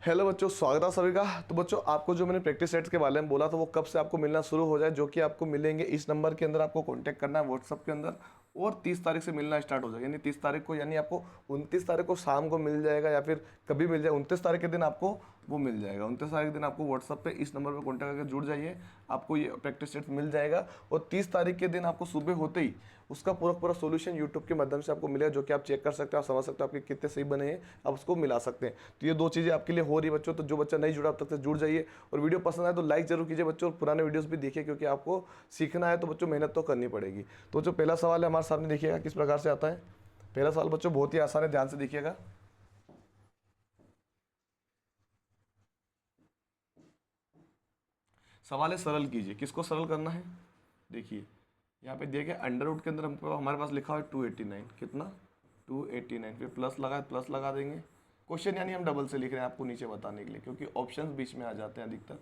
Hello बच्चों, स्वागत है सभी का। तो बच्चों, आपको जो मैंने प्रैक्टिस सेट्स के बारे में बोला था वो कब से आपको मिलना शुरू हो जाए, जो कि आपको मिलेंगे इस नंबर के अंदर। आपको कांटेक्ट करना है व्हाट्सअप के अंदर और 30 तारीख से मिलना स्टार्ट हो जाएगा। यानी 30 तारीख को, यानी आपको 29 तारीख को शाम को मिल जाएगा या फिर कभी मिल जाए। 29 तारीख के दिन आपको वो मिल जाएगा। 29 तारीख के दिन आपको व्हाट्सअप पे इस नंबर पर कॉन्टैक्ट करके जुड़ जाइए, आपको ये प्रैक्टिस सेट्स मिल जाएगा। और 30 तारीख के दिन आपको सुबह होते ही उसका पूरा सोल्यूशन यूट्यूब के माध्यम से आपको मिलेगा, जो कि आप चेक कर सकते हो, आप समझ सकते हो आपके कितने सही बने हैं, आप उसको मिला सकते हैं। तो ये दो चीज़ें आपके लिए हो रही है बच्चों। तो जो बच्चा नहीं जुड़ा अब तक से जुड़ जाइए, और वीडियो पसंद आए तो लाइक जरूर कीजिए बच्चों, और पुराने वीडियोस भी देखिए, क्योंकि आपको सीखना है तो बच्चों मेहनत तो करनी पड़ेगी। तो जो पहला सवाल है हमारे सामने, देखिएगा किस प्रकार से आता है। पहला सवाल बच्चों बहुत ही आसान है, ध्यान से देखिएगा। सवाल है सरल कीजिए। किसको सरल करना है? देखिए यहाँ पे दिया गया अंडर रूट के अंदर हमको हमारे पास लिखा हुआ है 289। कितना? 289। फिर प्लस लगा, प्लस लगा देंगे। क्वेश्चन यानी हम डबल से लिख रहे हैं आपको नीचे बताने के लिए, क्योंकि ऑप्शंस बीच में आ जाते हैं अधिकतर,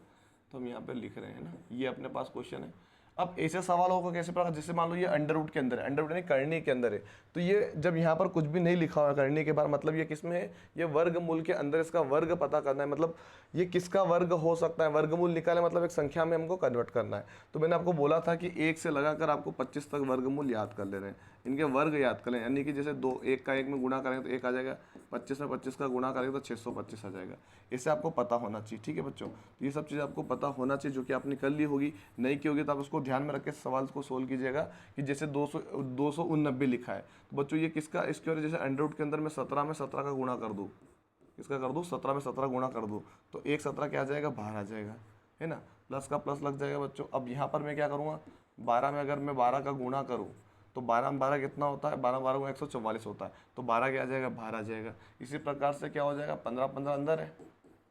तो हम यहाँ पे लिख रहे हैं ना। ये अपने पास क्वेश्चन है। अब ऐसे सवाल होगा कैसे प्रकार, जैसे मान लो ये अंडर रूट के अंदर है, अंडर रूट यानी करनी के अंदर है। तो ये जब यहाँ पर कुछ भी नहीं लिखा हुआ करनी के बाद, मतलब ये किस में है? ये वर्गमूल के अंदर इसका वर्ग पता करना है। मतलब ये किसका वर्ग हो सकता है, वर्गमूल निकाले, मतलब एक संख्या में हमको कन्वर्ट करना है। तो मैंने आपको बोला था कि 1 से लगाकर आपको 25 तक वर्गमूल याद कर ले रहे हैं, इनके वर्ग याद कर लें। यानी कि जैसे 2 1 का 1 में गुणा करेंगे तो 1 आ जाएगा, 25 में 25 का गुणा करेंगे तो 625 आ जाएगा। इसे आपको पता होना चाहिए, ठीक है बच्चों। तो ये सब चीज़ आपको पता होना चाहिए, जो कि आपने कर ली होगी। नहीं की होगी तो आप उसको ध्यान में रख के सवाल को सोल्व कीजिएगा। कि जैसे 289 लिखा है, तो बच्चों ये किसका स्क्वायर है? जैसे अंडर रूट के अंदर में 17 का गुणा कर दूँ, किसका कर दूँ? 17 में 17 गुणा कर दूँ तो 1 17 क्या आ जाएगा? बाहर आ जाएगा, है ना। प्लस का प्लस लग जाएगा बच्चों। अब यहाँ पर मैं क्या करूँगा? 12 में अगर मैं 12 का गुणा करूँ तो 12 में 12 कितना होता है? 12 12 को 144 होता है, तो 12 क्या आ जाएगा? बाहर आ जाएगा। इसी प्रकार से क्या हो जाएगा? 15 15 अंदर है,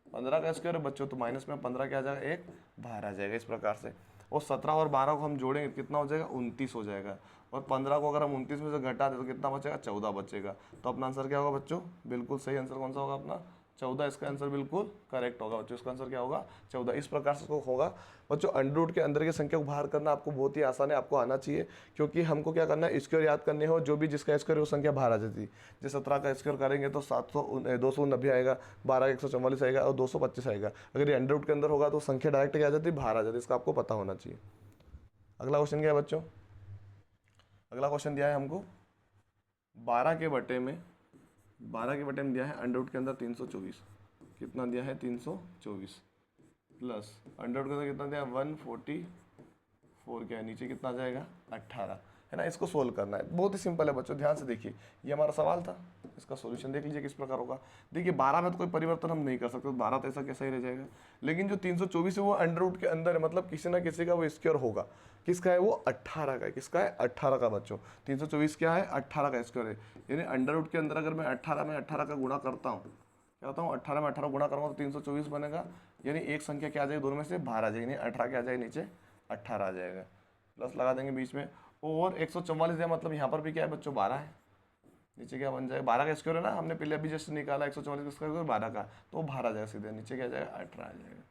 15 का स्क्वायर है बच्चों, तो माइनस में 15 क्या आ जाएगा? 1 बाहर आ जाएगा, इस प्रकार से। और 17 और 12 को हम जोड़ेंगे कितना हो जाएगा? 29 हो जाएगा। और 15 को अगर हम 29 में से घटा दें तो कितना बचेगा? 14 बचेगा। तो अपना आंसर क्या होगा बच्चों? बिल्कुल सही आंसर कौन सा होगा अपना? 14। इसका आंसर बिल्कुल करेक्ट होगा बच्चों। इसका आंसर क्या होगा? 14। इस प्रकार से होगा बच्चों। अंडर रूट के अंदर की संख्या को बाहर करना आपको बहुत ही आसान है, आपको आना चाहिए। क्योंकि हमको क्या करना है? स्क्वायर याद करने हो, जो भी जिसका स्क्वायर है वो संख्या बाहर आ जाती है। जैसे 17 का स्क्वायर करेंगे तो 290 आएगा, 12 का 144 आएगा और 225 आएगा। अगर ये अंडर रूट के अंदर होगा तो संख्या डायरेक्ट क्या आ जाती है? बाहर आ जाती है। इसका आपको पता होना चाहिए। अगला क्वेश्चन क्या है बच्चों? अगला क्वेश्चन दिया है हमको 12 के बटे में, 12 के बटे में दिया है अंडर रूट के अंदर 324। कितना दिया है? 324 प्लस अंडर रूट के अंदर कितना दिया है? 144। क्या है नीचे? कितना आ जाएगा? 18, है ना। इसको सोल्व करना है, बहुत ही सिंपल है बच्चों। ध्यान से देखिए, ये हमारा सवाल था, इसका सॉल्यूशन देख लीजिए किस प्रकार होगा। देखिए 12 में तो कोई परिवर्तन हम नहीं कर सकते, तो 12 तो ऐसा कैसा ही रह जाएगा। लेकिन जो 324 है वो अंडर रूट के अंदर है, मतलब किसी ना किसी का वो स्क्वायर होगा। किसका है वो? 18 का है। किसका है? 18 का बच्चों। 324 क्या है? 18 का स्क्वायर है। यानी अंडर रूट के अंदर अगर मैं 18 में 18 का गुणा करता हूँ, क्या होता हूँ? 18 में 18 गुणा करूँगा तो 324 बनेगा। यानी एक संख्या क्या आ जाएगी? दोनों में से बाहर आ जाएगी। यानी 18 क्या आ जाएगा? नीचे 18 आ जाएगा। प्लस लगा देंगे बीच में, और 144 है, मतलब यहाँ पर भी क्या है बच्चों? 12 है। नीचे क्या बन जाएगा? 12 का स्क्वायर है ना, हमने पहले अभी जस्ट निकाला 144 का स्क्वायर 12 का, तो वो बाहर आ जाएगा सीधे। नीचे क्या आ जाएगा? 18 आ जाएगा।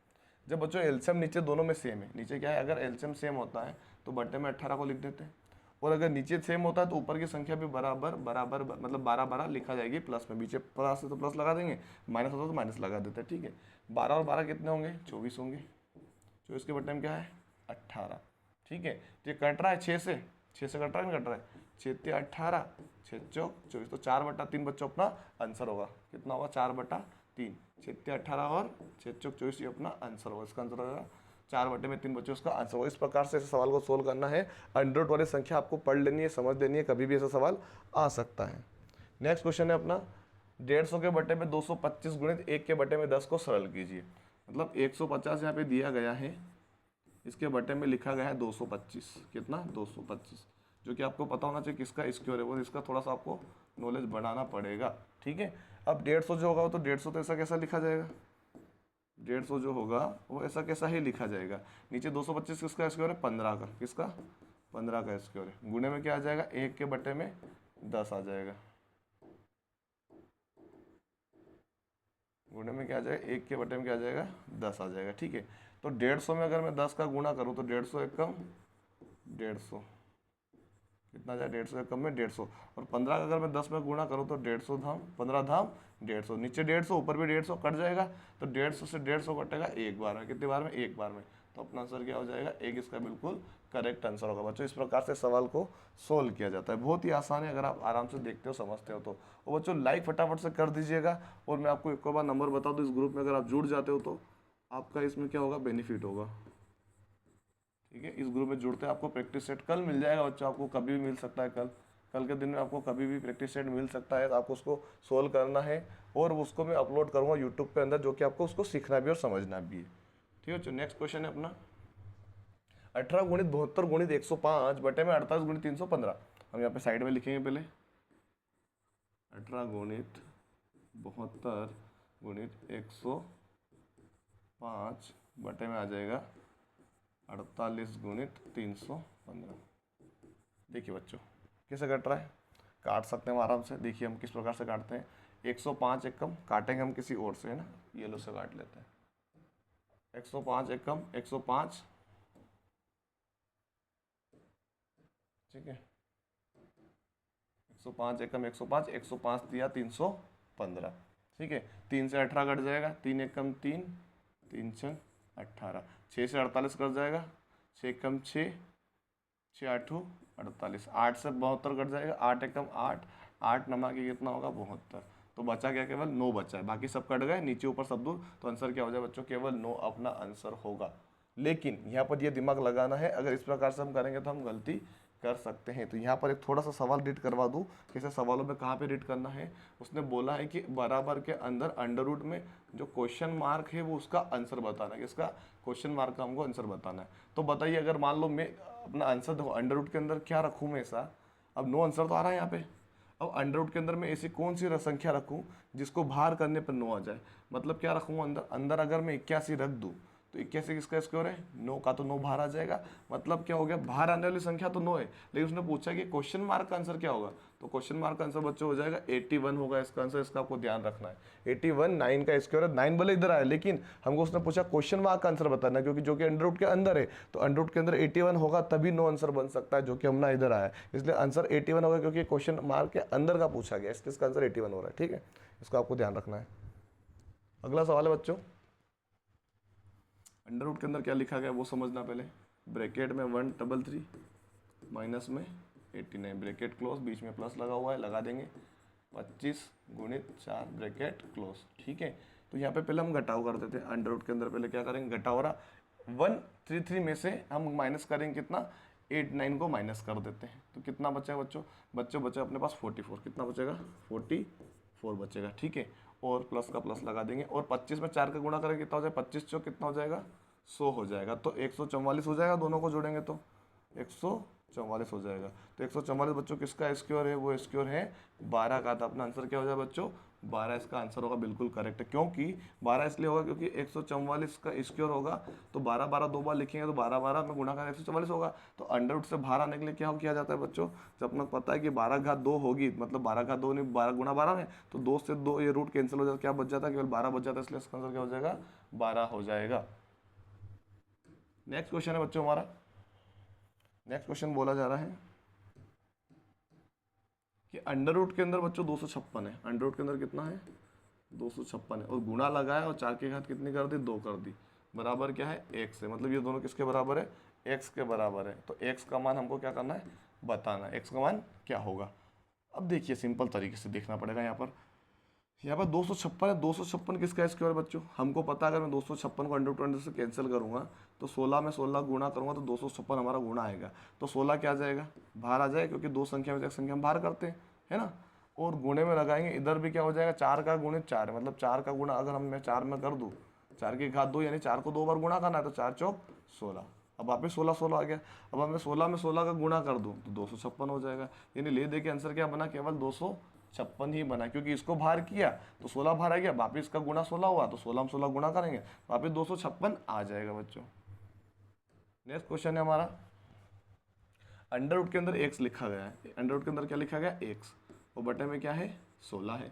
जब बच्चों एलसीएम नीचे दोनों में सेम है, नीचे क्या है? अगर एलसीएम सेम होता है तो बट्टे में 18 को लिख देते हैं, और अगर नीचे सेम होता है तो ऊपर की संख्या भी बराबर बराबर मतलब 12 12 लिखा जाएगी प्लस में। पीछे प्लस है तो प्लस लगा देंगे, माइनस होता है तो माइनस लगा देते हैं, ठीक है। 12 और 12 कितने होंगे? 24 होंगे। 24 के बट्टे में क्या है? 18, ठीक है। तो ये कट रहा है 6 से, 6 से कट रहा है, नहीं कट रहा है? 6 18, 6 चौक 24, तो 4/3 बच्चों अपना आंसर होगा। कितना होगा? 4/3। 6 18 और 6 चौक 24 ये अपना आंसर होगा। इसका आंसर होगा 4/3 बच्चों, उसका आंसर होगा। इस प्रकार से ऐसे सवाल को सोल्व करना है। अंडर रूट वाली संख्या आपको पढ़ लेनी है, समझ लेनी है, कभी भी ऐसा सवाल आ सकता है। नेक्स्ट क्वेश्चन है अपना 150 के बटे में 225 गुणित 1 के बटे में 10 को सरल कीजिए। मतलब 150 यहाँ पे दिया गया है, इसके बटे में लिखा गया है 225। कितना? 225, जो कि आपको पता होना चाहिए किसका स्क्वायर है वो। इसका थोड़ा सा आपको नॉलेज बढ़ाना पड़ेगा, ठीक है। अब 150 जो होगा वो तो 150 तो ऐसा कैसा लिखा जाएगा? 150 जो होगा वो ऐसा कैसा ही लिखा जाएगा। नीचे 225 किसका स्क्वायर है? 15 का। किसका? 15 का स्क्वायर है। गुणे में क्या आ जाएगा? 1 के बटे में 10 आ जाएगा। गुणे में क्या आ जाएगा? 1 के बटे में क्या आ जाएगा? 10 आ जाएगा, ठीक है। तो 150 में अगर मैं 10 का गुणा करूँ तो 150 एक कम 150, कितना आ जाए? 150 एक कम में 150। और 15 का अगर मैं 10 में गुणा करूँ तो 150 धाम 15 धाम 150, नीचे 150 ऊपर भी 150 कट जाएगा, तो 150 से 150 कटेगा एक बार में, कितनी बार में, एक बार में, तो अपना आंसर क्या हो जाएगा, एक इसका बिल्कुल करेक्ट आंसर होगा बच्चों। इस प्रकार से सवाल को सोल्व किया जाता है, बहुत ही आसान है अगर आप आराम से देखते हो समझते हो तो। और बच्चों लाइक फटाफट से कर दीजिएगा, और मैं आपको एक बार नंबर बता दूं, इस ग्रुप में अगर आप जुड़ जाते हो तो आपका इसमें क्या होगा, बेनिफिट होगा, ठीक है। इस ग्रुप में जुड़ते हैं आपको प्रैक्टिस सेट कल मिल जाएगा बच्चों, आपको कभी भी मिल सकता है, कल के दिन में आपको कभी भी प्रैक्टिस सेट मिल सकता है, तो आपको उसको सोल्व करना है, और उसको मैं अपलोड करूँगा यूट्यूब पे अंदर, जो कि आपको उसको सीखना भी और समझना भी है, ठीक है बच्चों। नेक्स्ट क्वेश्चन है अपना 18 गुणित 72 गुणित 105 बटे में 48 गुणित 315। हम यहाँ पे साइड में लिखेंगे पहले 18 गुणित 72 गुणित 105 बटे में आ जाएगा 48 गुणित 315। देखिए बच्चों कैसे कट रहा है, काट सकते हैं हम आराम से, देखिए हम किस प्रकार से काटते हैं। 105 एकम काटेंगे हम किसी और से, है ना, येलो से काट लेते हैं। 105 एकम 105, ठीक है, 105 एकम 105, 105 दिया 315, ठीक है। 3 से 18 कट जाएगा, 3 एकम 3, 3 छः 18, 6 से 48 कट जाएगा, 6 एकम 6, 6 आठू 48, 8 से 72 कट जाएगा, 8 एकम 8, 8 नमा के कितना होगा 72, तो बचा क्या, केवल 9 बचा है, बाकी सब कट गए नीचे ऊपर सब दूर, तो आंसर क्या हो जाए बच्चों, केवल 9 अपना आंसर होगा। लेकिन यहाँ पर ये दिमाग लगाना है, अगर इस प्रकार से हम करेंगे तो हम गलती कर सकते हैं। तो यहाँ पर एक थोड़ा सा सवाल रीड करवा दूँ, कैसे सवालों में कहाँ पे रीड करना है। उसने बोला है कि बराबर के अंदर अंडर रूट में जो क्वेश्चन मार्क है वो उसका आंसर बताना है, इसका क्वेश्चन मार्क का हमको आंसर बताना है। तो बताइए अगर मान लो मैं अपना आंसर देखो अंडर रूट के अंदर क्या रखूँ मैं ऐसा, अब 9 आंसर तो आ रहा है यहाँ पे, अब अंडर रूट के अंदर मैं ऐसी कौन सी संख्या रखूँ जिसको बाहर करने पर 9 आ जाए, मतलब क्या रखूँगा अंदर, अंदर अगर मैं 81 रख दूँ तो 81 किसका स्क्वायर है, 9 का, तो 9 बाहर आ जाएगा, मतलब क्या हो गया, बाहर आने वाली संख्या तो 9 है, लेकिन उसने पूछा कि क्वेश्चन मार्क का आंसर क्या होगा, तो क्वेश्चन मार्क का आंसर बच्चों हो जाएगा 81 होगा इसका आंसर, इसका आपको ध्यान रखना है। 81 9 का स्क्वायर है, 9 भले इधर आया, लेकिन हमको उसने पूछा क्वेश्चन मार्क का आंसर बताना, क्योंकि जो कि अंडर रूट के अंदर है, तो अंडर रूट के अंदर 81 होगा तभी 9 आंसर बन सकता है, जो कि हमने इधर आया है, इसलिए आंसर 81 होगा, क्योंकि क्वेश्चन मार्क के अंदर का पूछा गया, इसलिए इसका आंसर 81 हो रहा है, ठीक है, इसको आपको ध्यान रखना है। अगला सवाल है बच्चों, अंडर रूट के अंदर क्या लिखा गया वो समझना पहले। ब्रैकेट में 133 माइनस में 89, ब्रैकेट क्लोज, बीच में प्लस लगा हुआ है, लगा देंगे 25 गुणित 4 ब्रैकेट क्लोज, ठीक है। तो यहाँ पे पहले हम घटाव कर देते हैं, अंडर रूट के अंदर पहले क्या करेंगे, घटाव रहा 133 में से हम माइनस करेंगे कितना, 89 को माइनस कर देते हैं, तो कितना बचेगा बच्चों बचा अपने पास 44, कितना बचेगा 44 बचेगा, ठीक है, और प्लस का प्लस लगा देंगे, और 25 में 4 का गुणा करेंगे कितना हो जाएगा, 25 चौक कितना हो जाएगा 100 हो जाएगा, तो 144 हो जाएगा, दोनों को जोड़ेंगे तो 144 हो जाएगा। तो 144 बच्चों किसका स्क्वायर है, वो स्क्वायर है 12 का, तो अपना आंसर क्या हो जाएगा बच्चों 12 इसका आंसर होगा, बिल्कुल करेक्ट है। क्योंकि 12 इसलिए होगा क्योंकि 144 का स्क्वायर होगा, तो 12 12 दो बार लिखेंगे तो 12 12 में गुणा करें 144 होगा। तो अंडर रूट से बाहर आने के लिए क्या किया जाता है बच्चों, जब अपना पता है कि 12 घात 2 होगी, मतलब 12 घात 2 नहीं 12 गुणा 12 में, तो 2 से 2 ये रूट कैंसिल हो जाता है, क्या बच जाता है, केवल 12 बच जाता है, इसलिए इसका आंसर क्या हो जाएगा 12 हो जाएगा। नेक्स्ट क्वेश्चन है बच्चों हमारा, नेक्स्ट क्वेश्चन बोला जा रहा है कि अंडर रूट के अंदर बच्चों 256 है, अंडर रूट के अंदर कितना है 256 है, और गुणा लगाया और 4 की घात कितनी कर दी 2 कर दी, बराबर क्या है x है, मतलब ये दोनों किसके बराबर है x के बराबर है। तो x का मान हमको क्या करना है बताना है, x का मान क्या होगा। अब देखिए सिंपल तरीके से देखना पड़ेगा, यहाँ पर 256 है, 256 किसका स्क्वायर बच्चों हमको पता है, अगर मैं 256 को अंडर रूट अंडर से कैंसिल करूंगा तो 16 में 16 गुणा करूंगा तो 256 हमारा गुणा आएगा, तो 16 क्या आ जाएगा बाहर आ जाएगा, क्योंकि दो संख्या में से एक संख्या हम बाहर करते हैं, है ना, और गुणे में लगाएंगे, इधर भी क्या हो जाएगा 4 का गुणित 4, मतलब 4 का गुणा अगर मैं 4 में कर दूँ, 4 की घात 2 यानी 4 को 2 बार गुणा करना है, तो 4 चौक 16, अब वापस 16 16 आ गया, अब मैं 16 में 16 का गुणा कर दूँ तो 256 हो जाएगा, यानी ले दे के आंसर क्या बना केवल 256 ही बना, क्योंकि इसको बाहर किया तो 16 बाहर आ गया, वापिस इसका गुणा 16 हुआ तो 16 में 16 गुणा करेंगे वापिस 256 आ जाएगा बच्चों। नेक्स्ट क्वेश्चन है हमारा, अंडर रूट के अंदर x लिखा गया है, अंडर रूट के अंदर क्या लिखा गया x, और बटे में क्या है 16 है,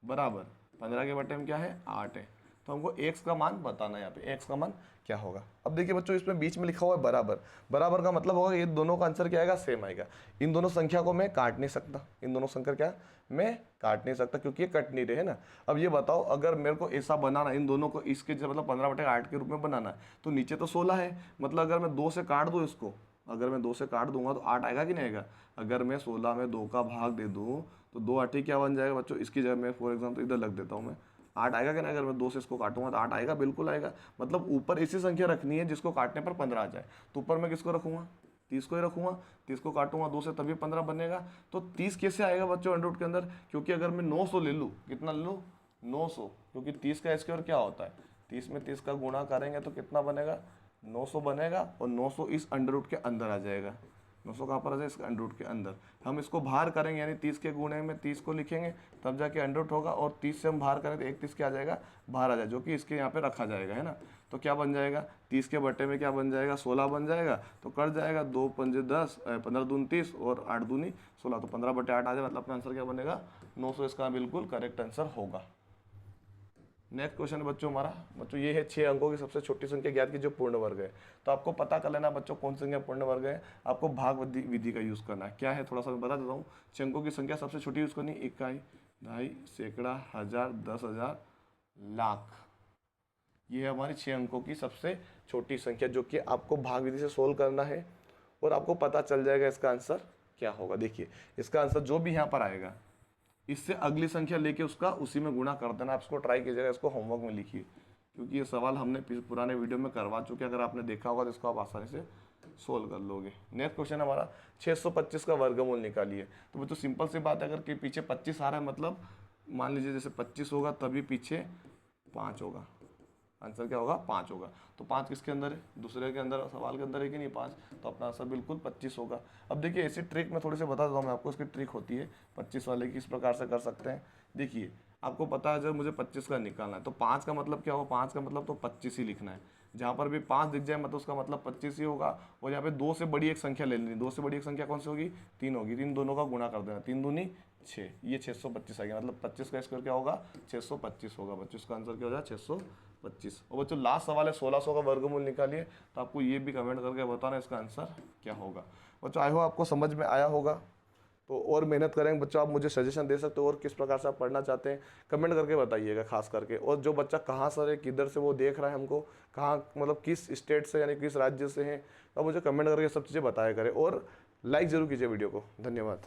बराबर 15 के बटे में क्या है 8 है, तो तो हमको x का मान बताना है, यहाँ पे x का मान क्या होगा। अब देखिए बच्चों इसमें बीच में लिखा हुआ है बराबर, बराबर का मतलब होगा ये दोनों का आंसर क्या आएगा, सेम आएगा। इन दोनों संख्या को मैं काट नहीं सकता, इन दोनों संख्या क्या मैं काट नहीं सकता क्योंकि ये कट नहीं रहे है ना। अब ये बताओ अगर मेरे को ऐसा बनाना इन दोनों को इसके मतलब 15/8 के रूप में बनाना है तो नीचे तो 16 है, मतलब अगर मैं 2 से काट दूँ इसको, अगर मैं 2 से काट दूंगा तो 8 आएगा कि नहीं आएगा। अगर मैं 16 में 2 का भाग दे दूँ तो 2 8 क्या बन जाएगा बच्चों, इसकी जगह मैं फॉर एग्जाम्पल इधर लग देता हूँ मैं, 8 आएगा कि नहीं। अगर मैं 2 से इसको काटूंगा तो 8 आएगा, बिल्कुल आएगा। मतलब ऊपर ऐसी संख्या रखनी है जिसको काटने पर 15 आ जाए। तो ऊपर मैं किसको रखूंगा, 30 को ही रखूंगा। 30 को काटूंगा 2 से तभी 15 बनेगा। तो 30 कैसे आएगा बच्चों अंडर रूट के अंदर, क्योंकि अगर मैं 900 ले लूँ, कितना ले लूँ 900, क्योंकि 30 का स्क्वायर क्या होता है, 30 में 30 का गुणा करेंगे तो कितना बनेगा 900 बनेगा, और 900 इस अंडर रूट के अंदर आ जाएगा। 900 कहाँ पर आ जाए, इसका अंडर रूट के अंदर। हम इसको बाहर करेंगे यानी 30 के गुणे में 30 को लिखेंगे तब जाके अंडर रूट होगा, और 30 से हम बाहर करें तो 31 क्या आ जाएगा बाहर आ जाए, जो कि इसके यहाँ पे रखा जाएगा है ना। तो क्या बन जाएगा 30 के बटे में क्या बन जाएगा 16 बन जाएगा। तो कट जाएगा 2 पंजे 10, 15 दूनी 30 और 8 दूनी 16, तो 15/8 आ जाए। मतलब अपना आंसर क्या बनेगा 900, इसका बिल्कुल करेक्ट आंसर होगा। नेक्स्ट क्वेश्चन है बच्चों हमारा, बच्चों ये है 6 अंकों की सबसे छोटी संख्या ज्ञात की जो पूर्ण वर्ग है। तो आपको पता कर लेना बच्चों कौन सी संख्या पूर्ण वर्ग है, आपको भाग विधि का यूज़ करना है। क्या है थोड़ा सा मैं बता देता हूँ। 6 अंकों की संख्या सबसे छोटी यूज़ करनी, इकाई, दहाई, सैकड़ा, हजार, 10,000, लाख। ये है हमारी 6 अंकों की सबसे छोटी संख्या जो कि आपको भाग विधि से सोल्व करना है, और आपको पता चल जाएगा इसका आंसर क्या होगा। देखिए इसका आंसर जो भी यहाँ पर आएगा इससे अगली संख्या लेके उसका उसी में गुणा कर देना। आप इसको ट्राई कीजिएगा, इसको होमवर्क में लिखिए, क्योंकि ये सवाल हमने पुराने वीडियो में करवा चुके हैं। अगर आपने देखा होगा तो इसको आप आसानी से सोल्व कर लोगे। नेक्स्ट क्वेश्चन हमारा 625 का वर्गमूल निकालिए। तो बच्चों सिंपल सी बात है, अगर कि पीछे 25 आ रहा है मतलब मान लीजिए जैसे 25 होगा तभी पीछे 5 होगा, आंसर क्या होगा 5 होगा। तो 5 किसके अंदर है, दूसरे के अंदर, सवाल के अंदर है कि नहीं 5, तो अपना आंसर बिल्कुल 25 होगा। अब देखिए ऐसी ट्रिक मैं थोड़ी सी बता देता हूँ मैं आपको, इसकी ट्रिक होती है 25 वाले की, इस प्रकार से कर सकते हैं। देखिए आपको पता है जब मुझे 25 का निकालना है तो 5 का मतलब क्या होगा, 5 का मतलब तो 25 ही लिखना है। जहाँ पर भी 5 दिख जाए मतलब उसका मतलब 25 ही होगा। और यहाँ पे 2 से बड़ी एक संख्या ले लेनी, 2 से बड़ी एक संख्या कौन सी होगी 3 होगी, 3 दोनों का गुणा कर देना, 3 दूनी 6, ये 625 आ गया। मतलब 25 का स्क्वायर क्या होगा 625 होगा। बच्चों इसका आंसर क्या हो जाए 625। और बच्चों लास्ट सवाल है 1600 का वर्गमूल निकालिए। तो आपको ये भी कमेंट करके बताना इसका आंसर क्या होगा। बच्चों आई होप आपको समझ में आया होगा। तो और मेहनत करेंगे बच्चों, आप मुझे सजेशन दे सकते हो और किस प्रकार से आप पढ़ना चाहते हैं कमेंट करके बताइएगा खास करके। और जो बच्चा कहाँ से है किधर से वो देख रहा है हमको, कहाँ मतलब किस स्टेट से यानी किस राज्य से हैं, तो मुझे कमेंट करके सब चीज़ें बताया करें। और लाइक ज़रूर कीजिए वीडियो को। धन्यवाद।